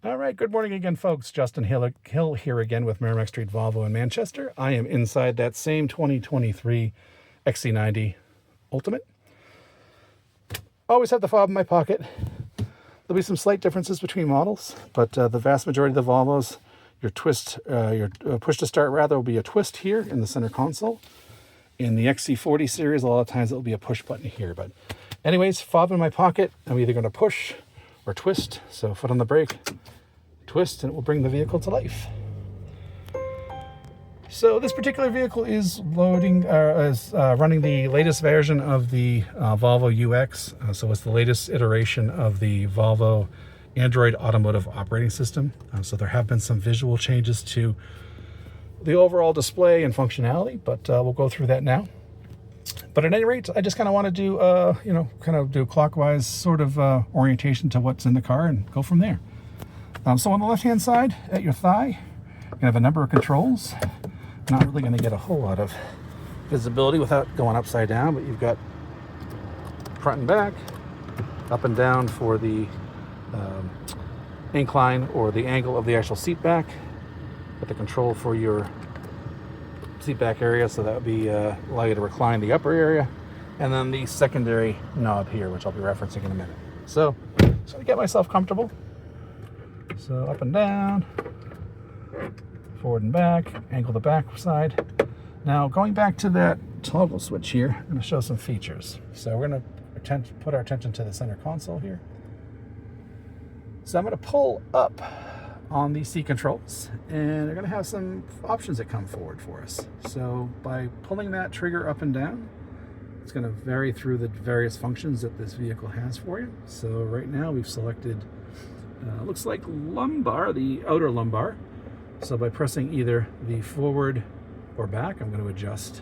All right, good morning again, folks. Justin Hill here again with Merrimack Street Volvo in Manchester. I am inside that same 2023 XC90 Ultimate. Always have the fob in my pocket. There'll be some slight differences between models, but the vast majority of the Volvos, your push to start rather will be a twist here in the center console. In the XC40 series, a lot of times it will be a push button here. But anyways, fob in my pocket. I'm either going to push or twist. So foot on the brake, twist, and it will bring the vehicle to life. So this particular vehicle is running the latest version of the Volvo UX. So it's the latest iteration of the Volvo Android Automotive Operating System. So there have been some visual changes to the overall display and functionality, but we'll go through that now. But at any rate, I just kind of want to do, kind of do clockwise sort of orientation to what's in the car and go from there. So on the left-hand side, at your thigh, you're going to have a number of controls. Not really going to get a whole lot of visibility without going upside down, but you've got front and back, up and down for the incline or the angle of the actual seat back, with the control for your seat back area, so that would be allow you to recline the upper area, and then the secondary knob here, which I'll be referencing in a minute. So to get myself comfortable, so up and down, forward and back, angle the back side. Now going back to that toggle switch here, I'm going to show some features. So we're going to put our attention to the center console here. So I'm going to pull up on the seat controls, and they're going to have some options that come forward for us. So by pulling that trigger up and down, it's going to vary through the various functions that this vehicle has for you. So right now we've selected looks like lumbar, the outer lumbar. So by pressing either the forward or back, I'm going to adjust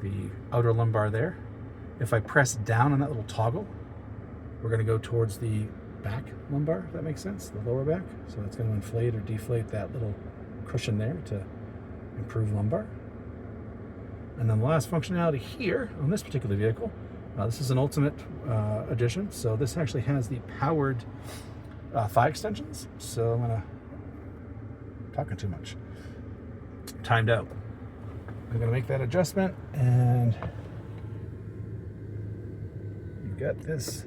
the outer lumbar there. If I press down on that little toggle, we're going to go towards the back lumbar, if that makes sense, the lower back. So it's going to inflate or deflate that little cushion there to improve lumbar. And then the last functionality here on this particular vehicle, this is an Ultimate edition, so this actually has the powered thigh extensions. So I'm going to, talking too much, timed out. I'm going to make that adjustment, and you've got this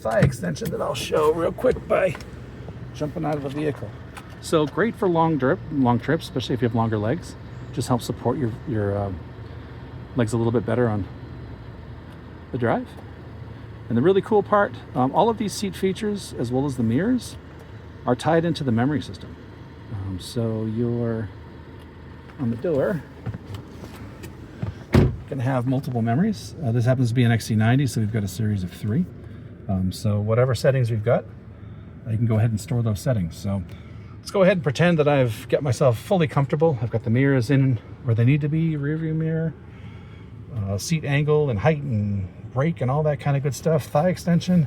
thigh extension that I'll show real quick by jumping out of the vehicle. So great for long trips, especially if you have longer legs. Just helps support your legs a little bit better on the drive. And the really cool part, all of these seat features, as well as the mirrors, are tied into the memory system. So you're on the door going to have multiple memories. This happens to be an XC90, so we've got a series of 3. So whatever settings we've got, you can go ahead and store those settings. So let's go ahead and pretend that I've got myself fully comfortable. I've got the mirrors in where they need to be, rear view mirror, seat angle and height and brake and all that kind of good stuff, thigh extension.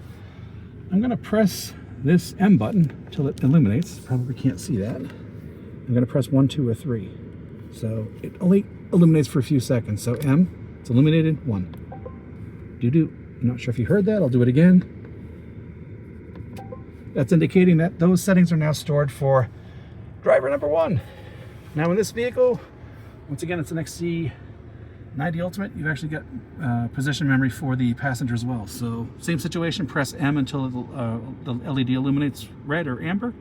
I'm going to press this M button until it illuminates. Probably can't see that. I'm going to press 1, 2, or 3. So it only illuminates for a few seconds. So M, it's illuminated, 1. Do. I'm not sure if you heard that. I'll do it again. That's indicating that those settings are now stored for driver number 1. Now in this vehicle, once again, it's an XC90 Ultimate. You've actually got position memory for the passenger as well. So same situation, press M until the LED illuminates red or amber,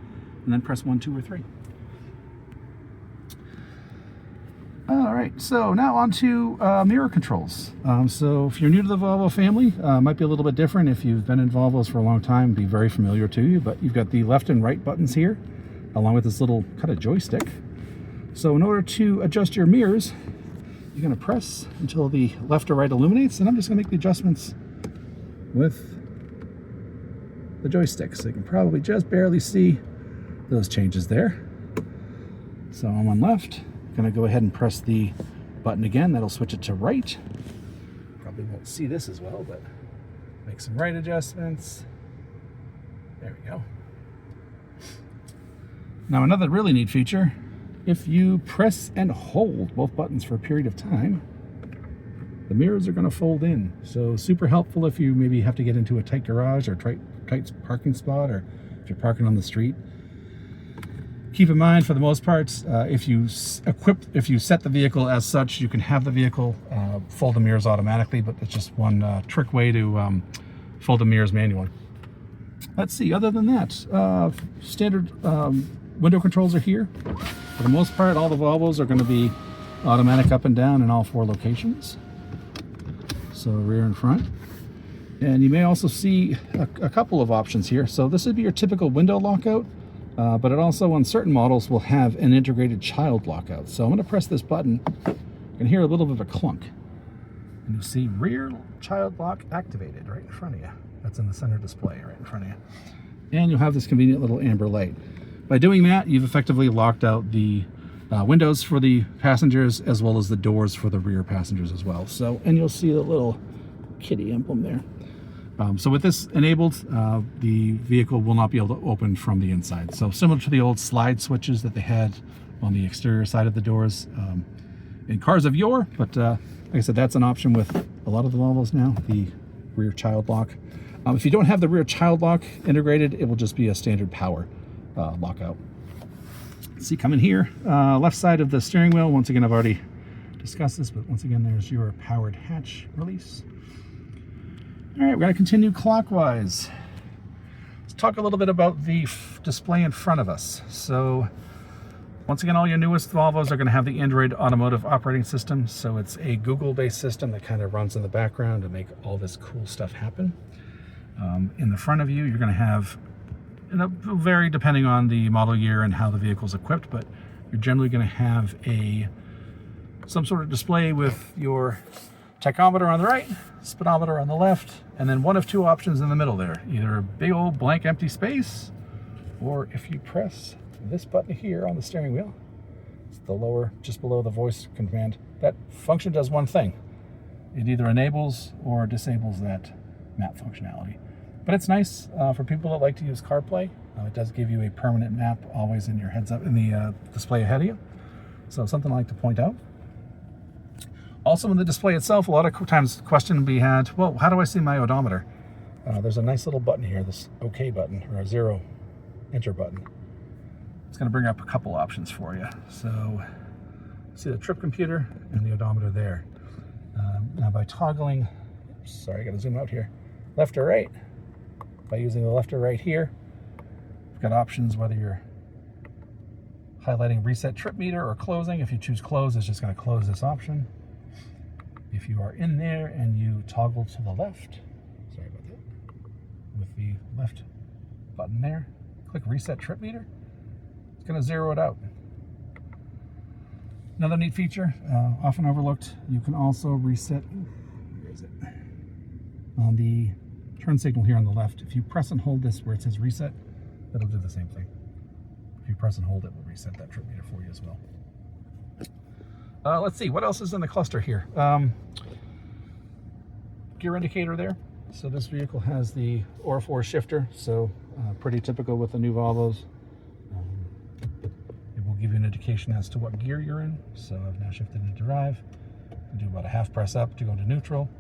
and then press 1, 2, or 3. All right, so now on to mirror controls. So if you're new to the Volvo family, might be a little bit different. If you've been in Volvos for a long time, be very familiar to you, but you've got the left and right buttons here, along with this little kind of joystick. So in order to adjust your mirrors, you're going to press until the left or right illuminates, and I'm just going to make the adjustments with the joystick. So you can probably just barely see those changes there. So I'm on left. Going to go ahead and press the button again. That'll switch it to right. Probably won't see this as well, but make some right adjustments. There we go. Now another really neat feature, if you press and hold both buttons for a period of time, the mirrors are going to fold in. So super helpful if you maybe have to get into a tight garage or tight parking spot, or if you're parking on the street. Keep in mind, for the most part, if you set the vehicle as such, you can have the vehicle fold the mirrors automatically, but it's just one trick way to fold the mirrors manually. Let's see, other than that, standard window controls are here. For the most part, all the Volvos are going to be automatic up and down in all 4 locations. So rear and front. And you may also see a couple of options here. So this would be your typical window lockout, but it also on certain models will have an integrated child lockout. So I'm going to press this button. You can hear a little bit of a clunk. And you see rear child lock activated right in front of you. That's in the center display right in front of you. And you'll have this convenient little amber light. By doing that, you've effectively locked out the windows for the passengers as well as the doors for the rear passengers as well. So, and you'll see the little kitty emblem there. So with this enabled, the vehicle will not be able to open from the inside. So similar to the old slide switches that they had on the exterior side of the doors in cars of yore. But like I said, that's an option with a lot of the Volvos now, the rear child lock. If you don't have the rear child lock integrated, it will just be a standard power lockout. See, coming here, left side of the steering wheel. Once again, I've already discussed this, but once again, there's your powered hatch release. All right, we're going to continue clockwise. Let's talk a little bit about the display in front of us. So once again, all your newest Volvos are going to have the Android Automotive operating system. So it's a Google-based system that kind of runs in the background to make all this cool stuff happen. In the front of you, you're going to have, and it'll vary depending on the model year and how the vehicle's equipped, but you're generally going to have some sort of display with your tachometer on the right, speedometer on the left, and then one of 2 options in the middle there. Either a big old blank empty space, or if you press this button here on the steering wheel, it's the lower, just below the voice command, that function does one thing. It either enables or disables that map functionality. But it's nice for people that like to use CarPlay. It does give you a permanent map always in your heads up in the display ahead of you. So something I like to point out. Also in the display itself, a lot of times the question we had, well, how do I see my odometer? There's a nice little button here, this OK button, or a 0 enter button. It's going to bring up a couple options for you. So see the trip computer and the odometer there. Now by toggling, sorry, I got to zoom out here, left or right. By using the left or right here, you've got options whether you're highlighting reset trip meter or closing. If you choose close, it's just going to close this option. If you are in there and you toggle to the left, sorry about that, with the left button there, click reset trip meter, it's going to zero it out. Another neat feature, often overlooked, you can also reset, where is it? On the turn signal here on the left, if you press and hold this where it says reset, that'll do the same thing. If you press and hold it, will reset that trip meter for you as well. Let's see, what else is in the cluster here? Gear indicator there. So this vehicle has the Or4 shifter, so pretty typical with the new Volvos. It will give you an indication as to what gear you're in. So I've now shifted into drive. Do about a half press up to go to neutral.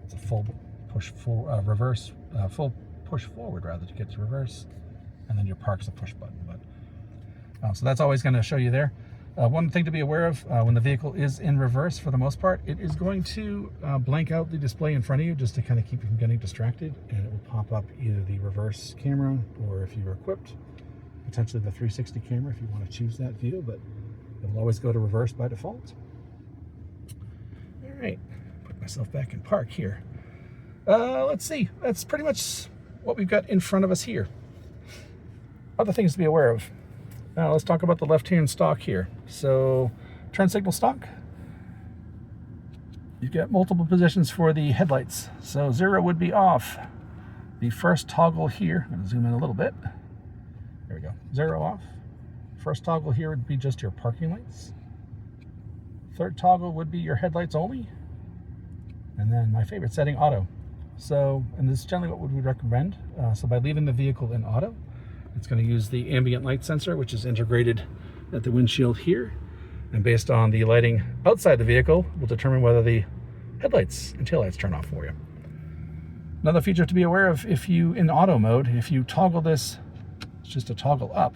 It's a full push reverse, full push forward rather to get to reverse, and then your park's a push button. But so that's always going to show you there. One thing to be aware of when the vehicle is in reverse, for the most part, it is going to blank out the display in front of you just to kind of keep you from getting distracted, and it will pop up either the reverse camera or, if you're equipped, potentially the 360 camera if you want to choose that view, but it will always go to reverse by default. All right, put myself back in park here. Let's see, that's pretty much what we've got in front of us here. Other things to be aware of. Now let's talk about the left-hand stalk here. So turn signal stalk. You've got multiple positions for the headlights. So 0 would be off. The first toggle here, I'm going to zoom in a little bit. There we go, 0 off. First toggle here would be just your parking lights. Third toggle would be your headlights only. And then my favorite setting, auto. So, and this is generally what we would recommend. So by leaving the vehicle in auto, it's going to use the ambient light sensor, which is integrated at the windshield here. And based on the lighting outside the vehicle, will determine whether the headlights and taillights turn off for you. Another feature to be aware of, if you, in auto mode, if you toggle this, it's just a toggle up,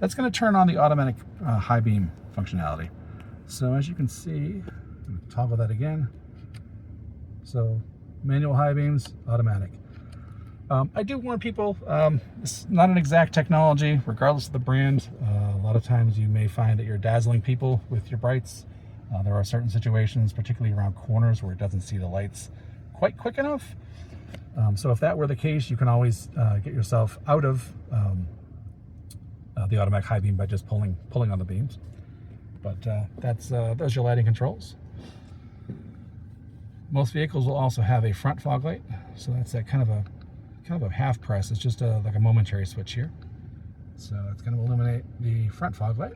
that's going to turn on the automatic high beam functionality. So as you can see, toggle that again. So manual high beams, automatic. I do warn people, it's not an exact technology, regardless of the brand. A lot of times you may find that you're dazzling people with your brights. There are certain situations, particularly around corners, where it doesn't see the lights quite quick enough. So if that were the case, you can always get yourself out of the automatic high beam by just pulling on the beams. But those are your lighting controls. Most vehicles will also have a front fog light, so that's that kind of a half press. It's just like a momentary switch here. So it's going to illuminate the front fog light.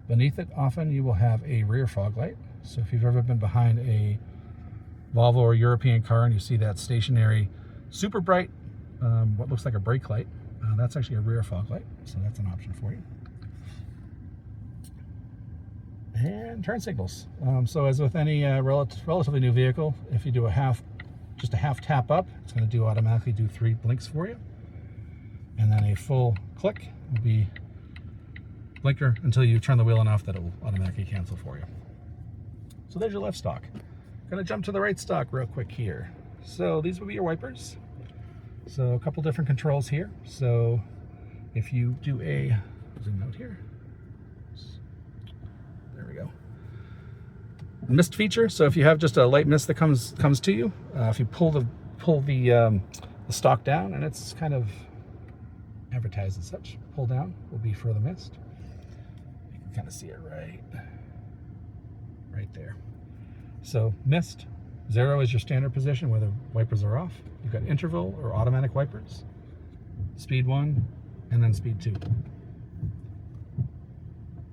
Beneath it, often you will have a rear fog light. So if you've ever been behind a Volvo or European car and you see that stationary, super bright, what looks like a brake light, that's actually a rear fog light. So that's an option for you. And turn signals. So as with any relatively new vehicle, if you do just a half tap up, it's going to automatically do 3 blinks for you. And then a full click will be blinker until you turn the wheel enough that it will automatically cancel for you. So there's your left stalk. Going to jump to the right stalk real quick here. So these will be your wipers. So a couple different controls here. So if you do a zoom out here, there we go. Mist feature. So if you have just a light mist that comes to you, if you pull the stalk down, and it's kind of advertised as such, pull down will be for the mist. You can kind of see it right there. So mist, 0 is your standard position where the wipers are off. You've got interval or automatic wipers, speed 1, and then speed 2.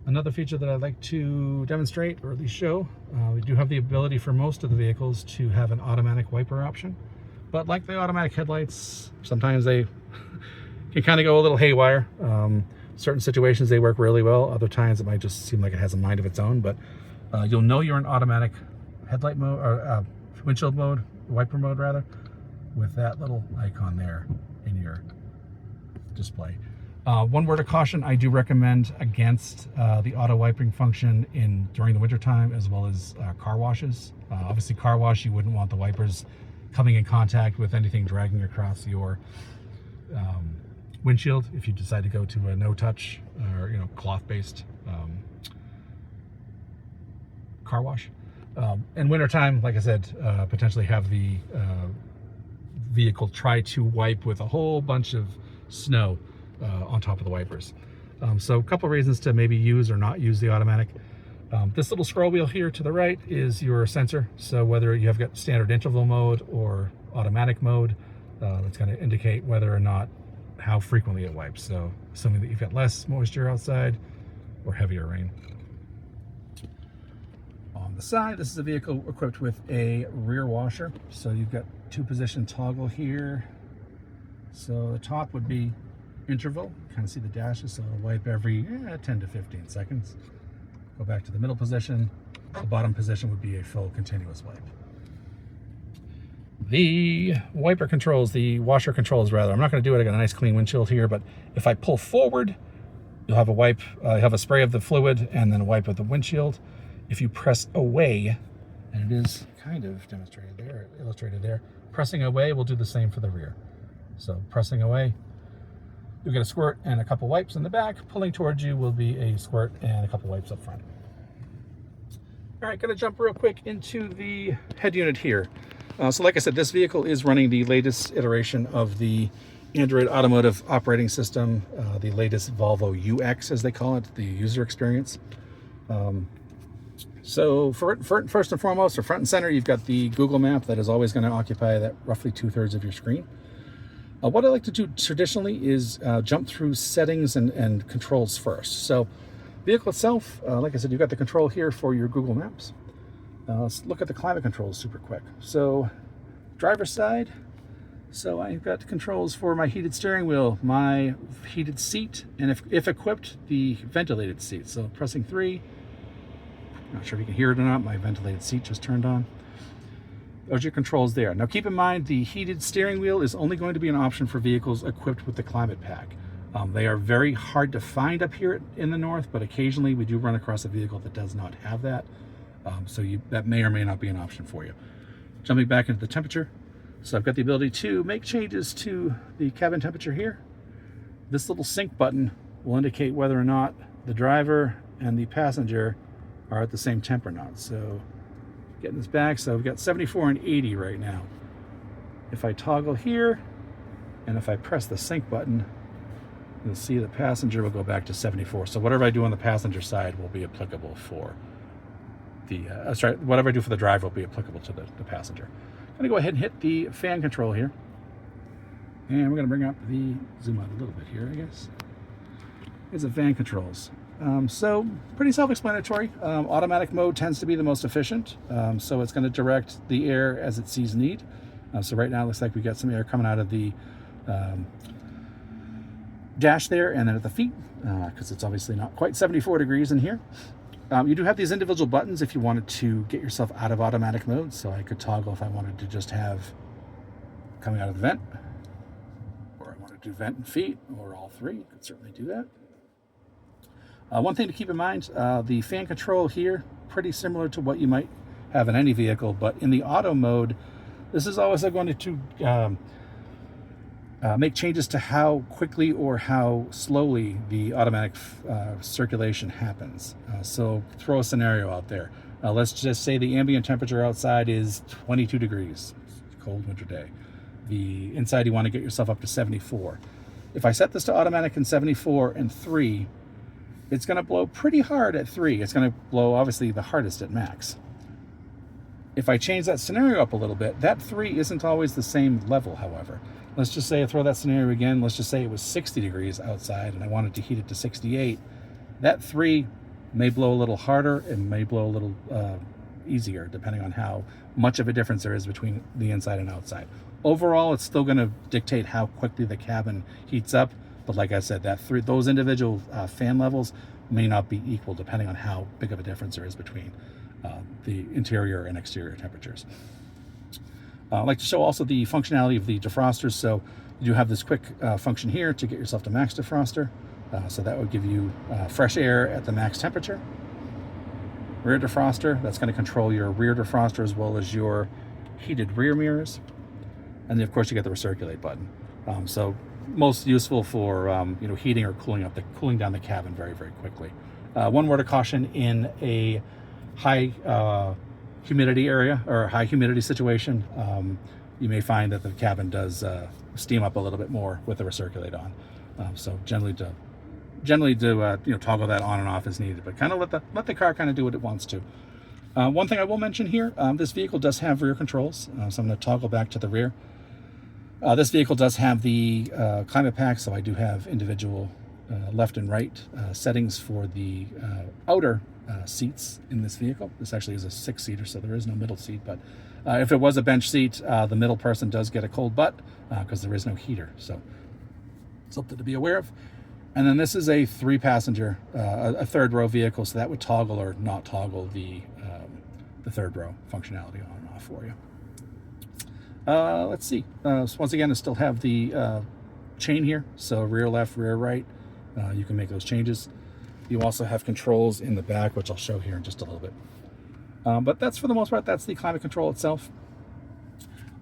Another feature that I'd like to demonstrate, or at least show, we do have the ability for most of the vehicles to have an automatic wiper option. But like the automatic headlights, sometimes they can kind of go a little haywire. Certain situations they work really well. Other times it might just seem like it has a mind of its own. But you'll know you're in automatic headlight mode, or windshield mode, wiper mode rather, with that little icon there in your display. One word of caution, I do recommend against the auto wiping function during the winter time, as well as car washes. Obviously car wash, you wouldn't want the wipers coming in contact with anything dragging across your windshield if you decide to go to a no-touch or cloth-based car wash. In wintertime, like I said, potentially have the vehicle try to wipe with a whole bunch of snow on top of the wipers. So a couple of reasons to maybe use or not use the automatic. This little scroll wheel here to the right is your sensor. So whether you have got standard interval mode or automatic mode, it's going to indicate whether or not how frequently it wipes. So assuming that you've got less moisture outside or heavier rain. On the side, this is a vehicle equipped with a rear washer. So you've got 2-position toggle here. So the top would be interval, kind of see the dashes, so it'll wipe every 10 to 15 seconds. Go back to the middle position. The bottom position would be a full continuous wipe. The wiper controls, the washer controls rather, I'm not going to do it. I got a nice clean windshield here, but if I pull forward, you'll have a wipe, you have a spray of the fluid and then a wipe of the windshield. If you press away, and it is kind of demonstrated there, illustrated there, pressing away will do the same for the rear. So pressing away, you'll get a squirt and a couple wipes in the back. Pulling towards you will be a squirt and a couple wipes up front. All right, gonna jump real quick into the head unit here. So like I said, this vehicle is running the latest iteration of the Android Automotive operating system, the latest Volvo UX, as they call it, the user experience. So first and foremost, or front and center, you've got the Google map that is always going to occupy that roughly 2/3 of your screen. What I like to do traditionally is jump through settings and controls first. So vehicle itself, like I said, you've got the control here for your Google Maps. Let's look at the climate controls super quick. So driver's side, so I've got controls for my heated steering wheel, my heated seat, and if equipped, the ventilated seat. So pressing 3, not sure if you can hear it or not, my ventilated seat just turned on. Those are your controls there. Now keep in mind, the heated steering wheel is only going to be an option for vehicles equipped with the climate pack. They are very hard to find up here in the north, but occasionally we do run across a vehicle that does not have that. So that may or may not be an option for you. Jumping back into the temperature. So I've got the ability to make changes to the cabin temperature here. This little sync button will indicate whether or not the driver and the passenger are at the same temp or not. So getting this back, so we've got 74 and 80 right now. If I toggle here, and if I press the sync button, you'll see the passenger will go back to 74. So whatever I do on the passenger side will be applicable for the, whatever I do for the driver will be applicable to the passenger. I'm gonna go ahead and hit the fan control here. And we're gonna bring up the, zoom out a little bit here, I guess. Here's the fan controls. So pretty self-explanatory. Automatic mode tends to be the most efficient. So it's gonna direct the air as it sees need. So right now it looks like we got some air coming out of the dash there and then at the feet, because it's obviously not quite 74 degrees in here. You do have these individual buttons if you wanted to get yourself out of automatic mode. So I could toggle if I wanted to just have coming out of the vent, or I wanted to do vent and feet, or all three. You could certainly do that. One thing to keep in mind, the fan control here, pretty similar to what you might have in any vehicle, but in the auto mode, this is always going to make changes to how quickly or how slowly the automatic circulation happens. So throw a scenario out there. Let's just say the ambient temperature outside is 22 degrees, it's a cold winter day. The inside you want to get yourself up to 74. If I set this to automatic in 74 and 3, it's going to blow pretty hard at 3. It's going to blow obviously the hardest at max. If I change that scenario up a little bit, that 3 isn't always the same level, however. Let's just say I throw that scenario again. Let's just say it was 60 degrees outside and I wanted to heat it to 68. That 3 may blow a little harder and may blow a little easier, depending on how much of a difference there is between the inside and outside. Overall, it's still going to dictate how quickly the cabin heats up. But like I said, those individual fan levels may not be equal, depending on how big of a difference there is between the interior and exterior temperatures. I'd like to show also the functionality of the defrosters. So you do have this quick function here to get yourself to max defroster. So that would give you fresh air at the max temperature. Rear defroster, that's going to control your rear defroster as well as your heated rear mirrors. And then of course you get the recirculate button. So most useful for heating or cooling down the cabin very, very quickly. One word of caution: in a high humidity area or high humidity situation, you may find that the cabin does steam up a little bit more with the recirculate on. So generally do toggle that on and off as needed, but kind of let the car kind of do what it wants to. One thing I will mention here: this vehicle does have rear controls, so I'm going to toggle back to the rear. This vehicle does have the climate pack, so I do have individual left and right settings for the outer seats in this vehicle. This actually is a 6-seater, so there is no middle seat, but if it was a bench seat, the middle person does get a cold butt because there is no heater, so something to be aware of. And then this is a 3-passenger, a third row vehicle, so that would toggle or not toggle the third row functionality on and off for you. Let's see. So once again, I still have the chain here, so rear left, rear right. You can make those changes. You also have controls in the back, which I'll show here in just a little bit. But that's, for the most part, that's the climate control itself.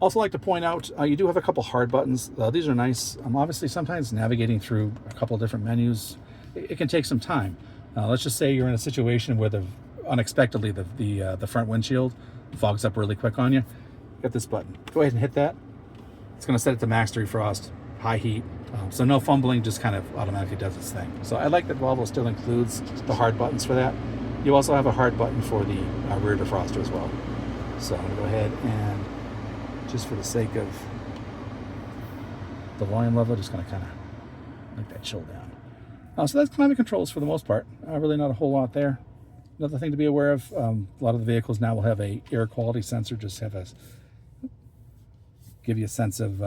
Also like to point out, you do have a couple hard buttons. These are nice. Obviously, sometimes navigating through a couple different menus, it can take some time. Let's just say you're in a situation where unexpectedly the front windshield fogs up really quick on you. Got this button. Go ahead and hit that. It's going to set it to max defrost, high heat. So no fumbling, just kind of automatically does its thing. So I like that Volvo still includes the hard buttons for that. You also have a hard button for the rear defroster as well. So I'm going to go ahead and, just for the sake of the volume level, just going to kind of make that chill down. So that's climate controls for the most part. Really not a whole lot there. Another thing to be aware of, a lot of the vehicles now will have a air quality sensor, just give you a sense of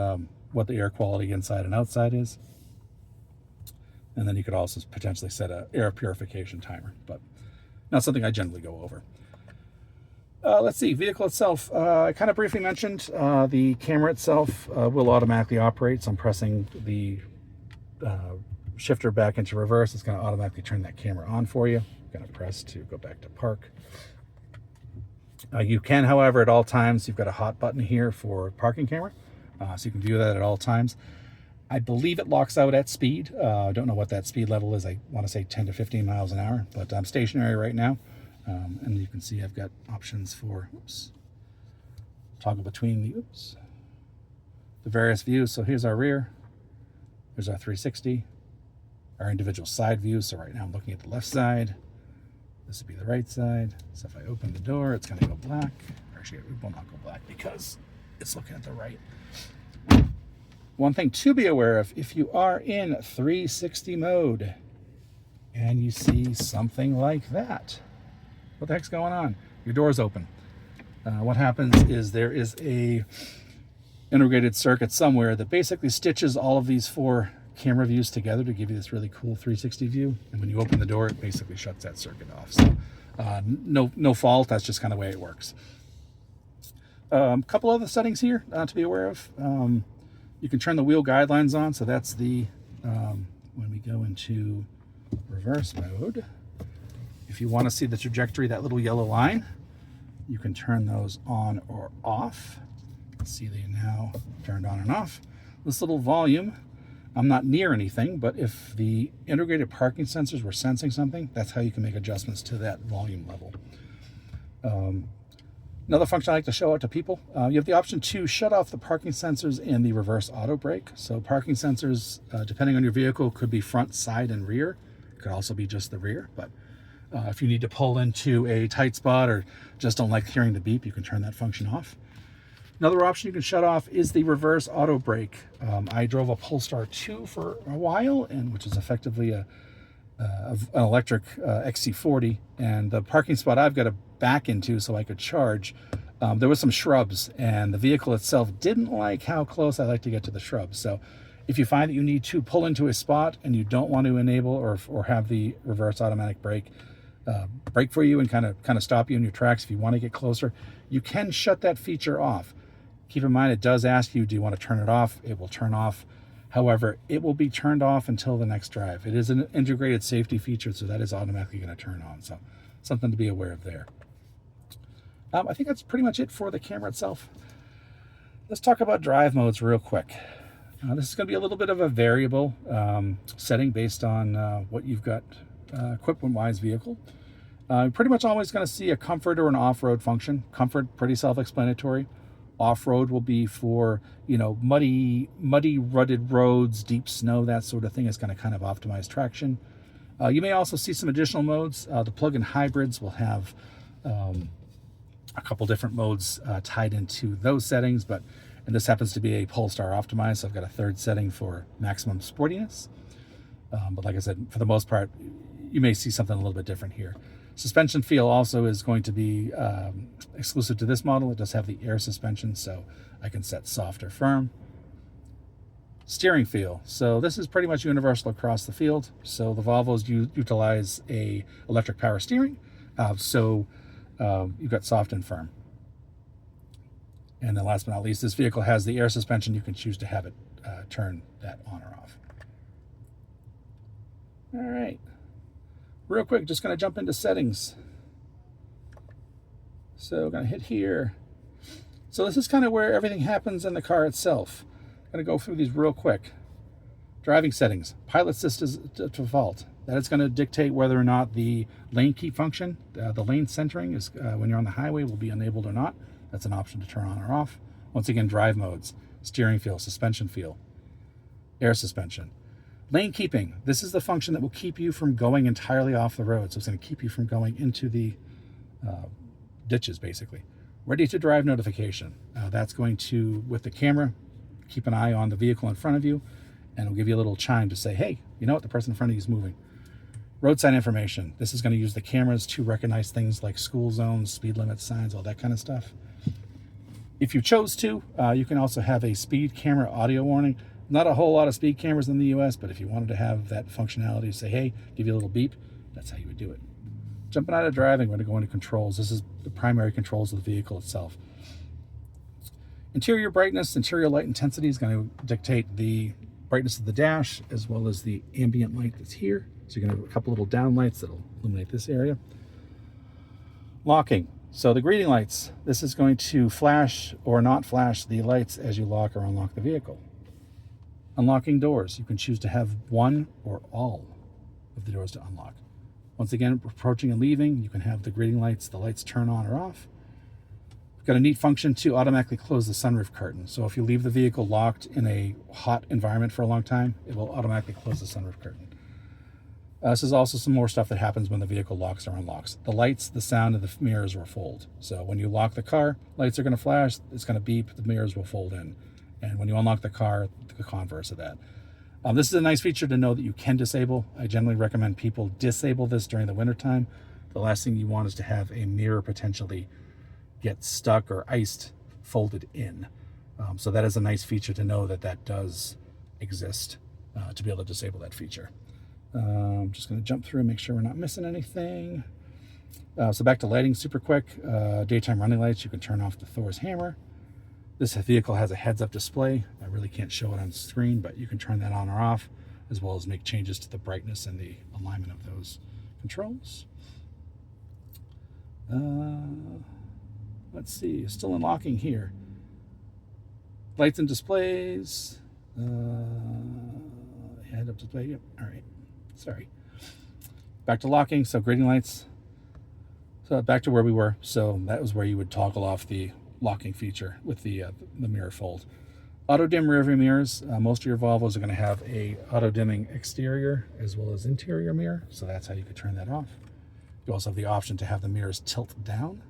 what the air quality inside and outside is. And then you could also potentially set an air purification timer, but not something I generally go over. Let's see, vehicle itself. I kind of briefly mentioned the camera itself will automatically operate. So I'm pressing the shifter back into reverse, it's going to automatically turn that camera on for you. You're going to press to go back to park. You can, however, at all times, you've got a hot button here for parking camera, so you can view that at all times. I believe it locks out at speed. I don't know what that speed level is. I want to say 10 to 15 miles an hour, but I'm stationary right now. And you can see I've got options for, toggle between the various views. So here's our rear, here's our 360, our individual side views. So right now I'm looking at the left side. This would be the right side. So if I open the door, it's going to go black. Actually, it will not go black because it's looking at the right. One thing to be aware of, if you are in 360 mode and you see something like that, what the heck's going on? Your door's open. What happens is there is a integrated circuit somewhere that basically stitches all of these 4 camera views together to give you this really cool 360 view. And when you open the door, it basically shuts that circuit off. So no fault. That's just kind of the way it works. A couple other settings here to be aware of. You can turn the wheel guidelines on. So that's the when we go into reverse mode. If you want to see the trajectory, that little yellow line, you can turn those on or off. See, they now turned on and off. This little volume, I'm not near anything, but if the integrated parking sensors were sensing something, that's how you can make adjustments to that volume level. Another function I like to show out to people, you have the option to shut off the parking sensors in the reverse auto brake. So parking sensors, depending on your vehicle, could be front, side, and rear. It could also be just the rear, but if you need to pull into a tight spot or just don't like hearing the beep, you can turn that function off. Another option you can shut off is the reverse auto brake. I drove a Polestar 2 for a while, which is effectively an electric XC40, and the parking spot I've got to back into so I could charge, there was some shrubs, and the vehicle itself didn't like how close I like to get to the shrubs. So if you find that you need to pull into a spot and you don't want to enable or have the reverse automatic brake brake for you and kind of stop you in your tracks, if you want to get closer, you can shut that feature off. Keep in mind, it does ask you, do you want to turn it off? It will turn off. However, it will be turned off until the next drive. It is an integrated safety feature, so that is automatically going to turn on. So something to be aware of there. I think that's pretty much it for the camera itself. Let's talk about drive modes real quick. This is going to be a little bit of a variable setting based on what you've got equipment-wise vehicle. Pretty much always going to see a comfort or an off-road function. Comfort, pretty self-explanatory. Off-road will be for, muddy, rutted roads, deep snow, that sort of thing. Is going to kind of optimize traction. You may also see some additional modes. The plug-in hybrids will have a couple different modes tied into those settings, and this happens to be a Polestar optimized, so I've got a third setting for maximum sportiness. But like I said, for the most part, you may see something a little bit different here. Suspension feel also is going to be exclusive to this model. It does have the air suspension, so I can set soft or firm. Steering feel. So this is pretty much universal across the field. So the Volvos utilize a electric power steering. You've got soft and firm. And then last but not least, this vehicle has the air suspension. You can choose to have it turn that on or off. All right. Real quick, just going to jump into settings. So I'm going to hit here. So this is kind of where everything happens in the car itself. I'm going to go through these real quick. Driving settings. Pilot assist is default. That is going to dictate whether or not the lane keep function, the lane centering, is when you're on the highway, will be enabled or not. That's an option to turn on or off. Once again, drive modes. Steering feel, suspension feel, air suspension. Lane keeping, this is the function that will keep you from going entirely off the road. So it's going to keep you from going into the ditches, basically. Ready to drive notification. That's going to, with the camera, keep an eye on the vehicle in front of you, and it'll give you a little chime to say, hey, you know what, the person in front of you is moving. Roadside information. This is going to use the cameras to recognize things like school zones, speed limit signs, all that kind of stuff. If you chose to, you can also have a speed camera audio warning. Not a whole lot of speed cameras in the US, but if you wanted to have that functionality to say, hey, give you a little beep, that's how you would do it. Jumping out of driving, we're going to go into controls. This is the primary controls of the vehicle itself. Interior brightness, interior light intensity is going to dictate the brightness of the dash as well as the ambient light that's here. So you're going to have a couple little down lights that'll illuminate this area. Locking. So the greeting lights, this is going to flash or not flash the lights as you lock or unlock the vehicle. Unlocking doors. You can choose to have one or all of the doors to unlock. Once again, approaching and leaving, you can have the greeting lights, the lights turn on or off. We've got a neat function to automatically close the sunroof curtain. So if you leave the vehicle locked in a hot environment for a long time, it will automatically close the sunroof curtain. This is also some more stuff that happens when the vehicle locks or unlocks. The lights, the sound, and the mirrors will fold. So when you lock the car, lights are going to flash, it's going to beep, the mirrors will fold in. And when you unlock the car, the converse of that. This is a nice feature to know that you can disable. I generally recommend people disable this during the wintertime. The last thing you want is to have a mirror potentially get stuck or iced folded in. So that is a nice feature to know that that does exist, to be able to disable that feature. I'm just going to jump through and make sure we're not missing anything. So back to lighting super quick. Daytime running lights, you can turn off the Thor's hammer. This vehicle has a heads-up display. I really can't show it on screen, but you can turn that on or off, as well as make changes to the brightness and the alignment of those controls. Let's see, still unlocking here. Lights and displays. Head-up display, yep, all right. Sorry. Back to locking, so greeting lights. So back to where we were. So that was where you would toggle off the locking feature with the mirror fold. Auto dim rearview mirrors. Most of your Volvos are going to have a auto dimming exterior as well as interior mirror. So that's how you could turn that off. You also have the option to have the mirrors tilt down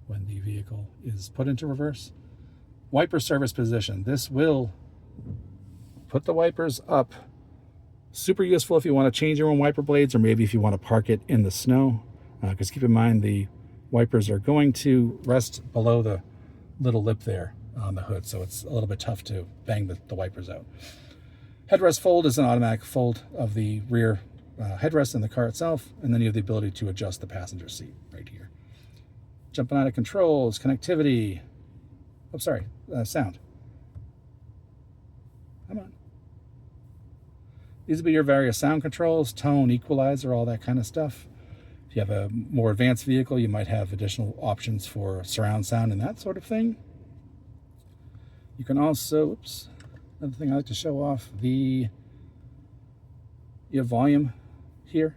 when the vehicle is put into reverse. Wiper service position. This will put the wipers up. Super useful if you want to change your own wiper blades, or maybe if you want to park it in the snow. Because keep in mind, the wipers are going to rest below the little lip there on the hood, so it's a little bit tough to bang the wipers out. Headrest fold is an automatic fold of the rear headrest in the car itself, and then you have the ability to adjust the passenger seat right here. Jumping out of controls, connectivity. Oh, sorry, sound. Come on. These will be your various sound controls, tone, equalizer, all that kind of stuff. If you have a more advanced vehicle, you might have additional options for surround sound and that sort of thing. You can also, oops, another thing I like to show off, you have volume here.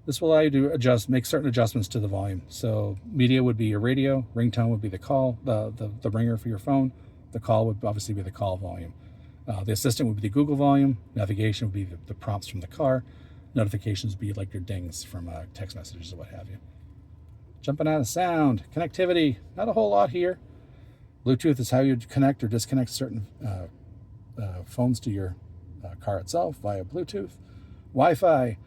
This will allow you to make certain adjustments to the volume. So media would be your radio, ringtone would be the call, the ringer for your phone. The call would obviously be the call volume. The assistant would be the Google volume. Navigation would be the prompts from the car. Notifications would be like your dings from text messages or what have you. Jumping out of sound, connectivity, not a whole lot here. Bluetooth is how you connect or disconnect certain phones to your car itself via Bluetooth. Wi-Fi.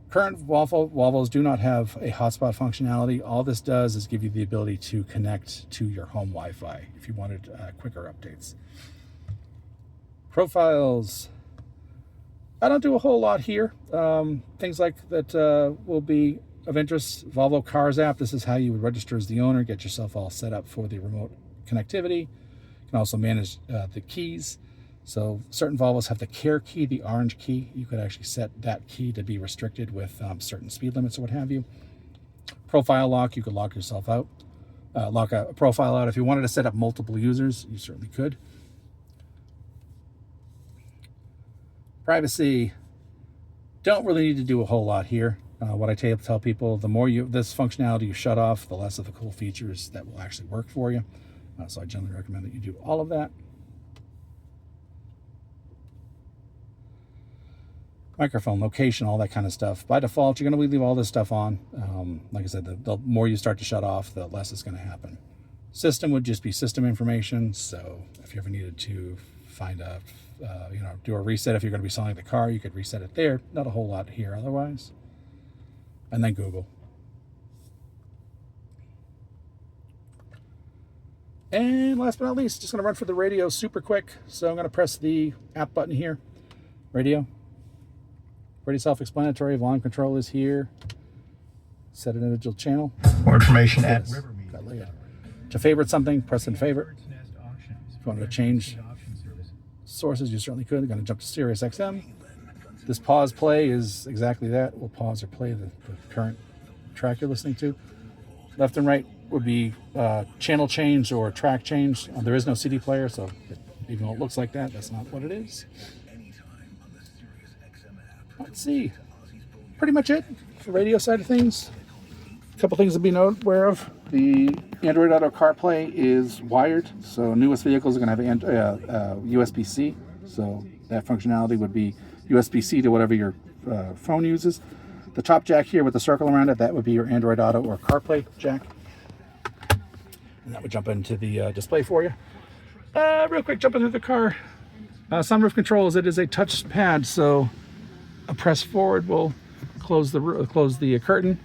Current Volvos do not have a hotspot functionality. All this does is give you the ability to connect to your home Wi-Fi if you wanted quicker updates. Profiles. I don't do a whole lot here. Things like that will be of interest. Volvo Cars app. This is how you would register as the owner, get yourself all set up for the remote connectivity. You can also manage the keys. So certain Volvos have the care key, the orange key. You could actually set that key to be restricted with certain speed limits or what have you. Profile lock, you could lock yourself out. Lock a profile out. If you wanted to set up multiple users, you certainly could. Privacy, don't really need to do a whole lot here. What I tell people, the more this functionality you shut off, the less of the cool features that will actually work for you. So I generally recommend that you do all of that. Microphone, location, all that kind of stuff. By default, you're going to leave all this stuff on. Like I said, the more you start to shut off, the less it's going to happen. System would just be system information. So if you ever needed to find a, do a reset, if you're going to be selling the car, you could reset it there. Not a whole lot here otherwise. And then Google. And last but not least, just going to run for the radio super quick. So I'm going to press the app button here. Radio. Pretty self-explanatory. Volume control is here. Set an individual channel. More information at Rivermead. To favorite something, press in favorite. If you want to change sources, you certainly could. I'm going to jump to Sirius XM. This pause play is exactly that. We'll pause or play the current track you're listening to. Left and right would be channel change or track change. There is no CD player, so even though it looks like that, that's not what it is. Let's see. Pretty much it for the radio side of things. A couple things to be aware of. The Android Auto CarPlay is wired, so newest vehicles are going to have USB-C. So that functionality would be USB-C to whatever your phone uses. The top jack here with the circle around it, that would be your Android Auto or CarPlay jack. And that would jump into the display for you. Real quick, jumping through the car. Sunroof controls, it is a touch pad, so a press forward will close the curtain.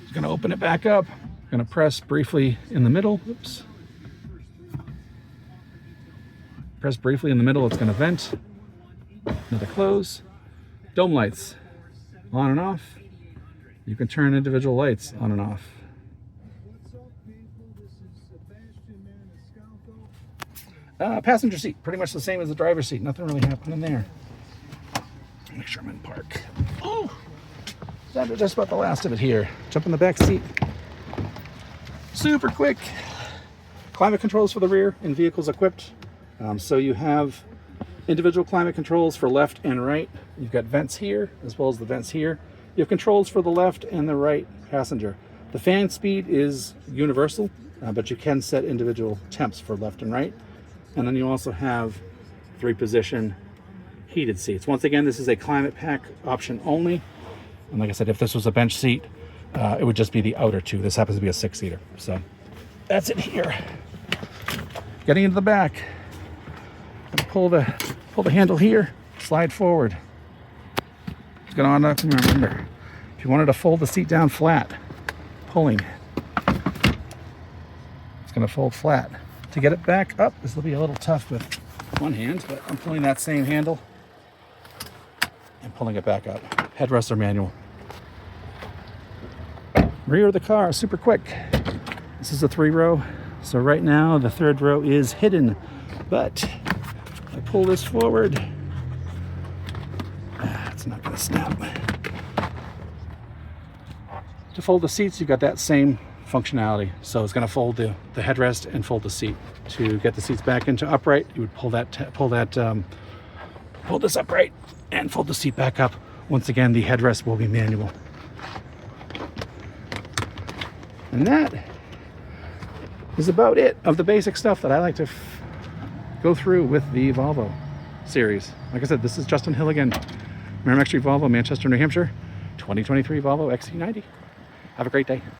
It's going to open it back up. Going to press briefly in the middle. Oops. Press briefly in the middle, it's going to vent. Another close. Dome lights, on and off. You can turn individual lights on and off. Passenger seat, pretty much the same as the driver's seat. Nothing really happening there. Make sure I'm in park. Oh, that's just about the last of it here. Jump in the back seat. Super quick. Climate controls for the rear in vehicles equipped. So you have individual climate controls for left and right. You've got vents here as well as the vents here. You have controls for the left and the right passenger. The fan speed is universal, but you can set individual temps for left and right. And then you also have 3-position heated seats. Once again, this is a climate pack option only. And like I said, if this was a bench seat, it would just be the outer two. This happens to be a 6-seater. So that's it here. Getting into the back. Pull the handle here, slide forward. It's going to remember, if you wanted to fold the seat down flat, pulling, it's going to fold flat. To get it back up, this will be a little tough with one hand, but I'm pulling that same handle and pulling it back up. Headrests are manual. Rear of the car, super quick. This is a 3-row, so right now the 3rd row is hidden, but I pull this forward. It's not going to snap. To fold the seats, you've got that same functionality. So it's going to fold the headrest and fold the seat. To get the seats back into upright, you would pull this upright and fold the seat back up. Once again, the headrest will be manual. And that is about it of the basic stuff that I like to go through with the Volvo series. Like I said, this is Justin Hilligan, Merrimack Street Volvo, Manchester, New Hampshire, 2023 Volvo XC90. Have a great day.